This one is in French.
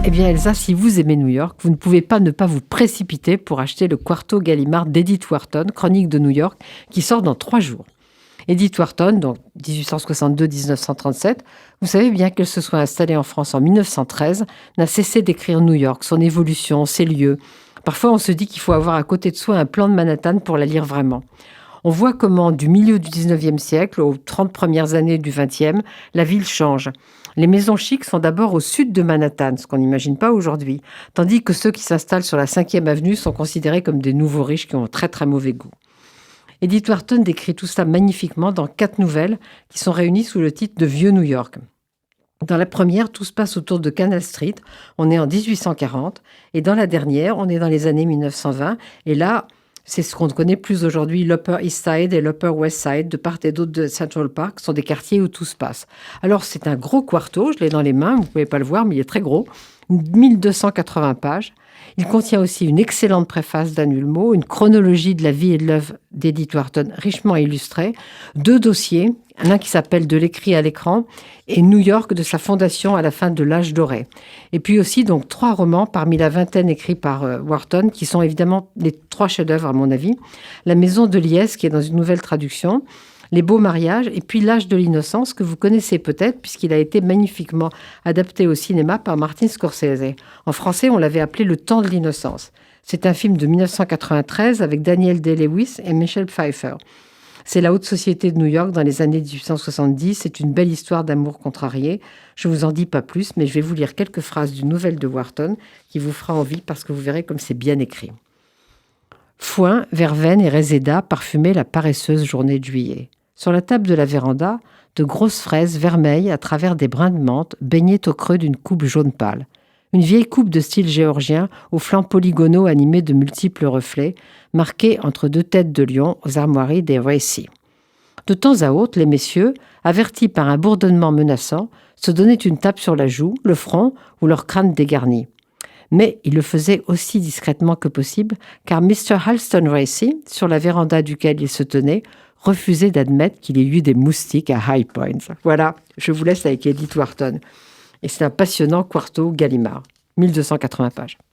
Eh bien Elsa, si vous aimez New York, vous ne pouvez pas ne pas vous précipiter pour acheter le Quarto Gallimard d'Edith Wharton, Chronique de New York, qui sort dans 3 jours. Edith Wharton, donc 1862-1937, vous savez bien qu'elle se soit installée en France en 1913, n'a cessé d'écrire New York, son évolution, ses lieux. Parfois, on se dit qu'il faut avoir à côté de soi un plan de Manhattan pour la lire vraiment. On voit comment, du milieu du 19e siècle aux 30 premières années du 20e, la ville change. Les maisons chics sont d'abord au sud de Manhattan, ce qu'on n'imagine pas aujourd'hui, tandis que ceux qui s'installent sur la 5e avenue sont considérés comme des nouveaux riches qui ont très très mauvais goût. Edith Wharton décrit tout ça magnifiquement dans 4 nouvelles qui sont réunies sous le titre de Vieux New York. Dans la première, tout se passe autour de Canal Street, on est en 1840, et dans la dernière, on est dans les années 1920, et là, c'est ce qu'on connaît plus aujourd'hui, l'Upper East Side et l'Upper West Side, de part et d'autre de Central Park, sont des quartiers où tout se passe. Alors, c'est un gros quarto, je l'ai dans les mains, vous ne pouvez pas le voir, mais il est très gros, 1280 pages. Il contient aussi une excellente préface d'Anne Ulmo, une chronologie de la vie et de l'œuvre d'Edith Wharton richement illustrée, 2 dossiers, l'un qui s'appelle De l'écrit à l'écran et New York de sa fondation à la fin de l'âge doré. Et puis aussi donc 3 romans parmi la vingtaine écrits par Wharton, qui sont évidemment les 3 chefs-d'œuvre à mon avis. La Maison de Liesse, qui est dans une nouvelle traduction, Les Beaux Mariages, et puis L'Âge de l'innocence, que vous connaissez peut-être, puisqu'il a été magnifiquement adapté au cinéma par Martin Scorsese. En français, on l'avait appelé Le Temps de l'innocence. C'est un film de 1993 avec Daniel Day-Lewis et Michelle Pfeiffer. C'est la haute société de New York dans les années 1870. C'est une belle histoire d'amour contrarié. Je ne vous en dis pas plus, mais je vais vous lire quelques phrases d'une nouvelle de Wharton qui vous fera envie parce que vous verrez comme c'est bien écrit. Foin, verveine et réséda parfumaient la paresseuse journée de juillet. Sur la table de la véranda, de grosses fraises vermeilles à travers des brins de menthe baignaient au creux d'une coupe jaune pâle. Une vieille coupe de style géorgien aux flancs polygonaux animés de multiples reflets, marquée entre 2 têtes de lion aux armoiries des Racy. De temps à autre, les messieurs, avertis par un bourdonnement menaçant, se donnaient une tape sur la joue, le front ou leur crâne dégarni. Mais ils le faisaient aussi discrètement que possible, car Mr. Halston Racy, sur la véranda duquel il se tenait, refusait d'admettre qu'il y eût des moustiques à High Point. Voilà, je vous laisse avec Edith Wharton. Et c'est un passionnant quarto Gallimard, 1280 pages.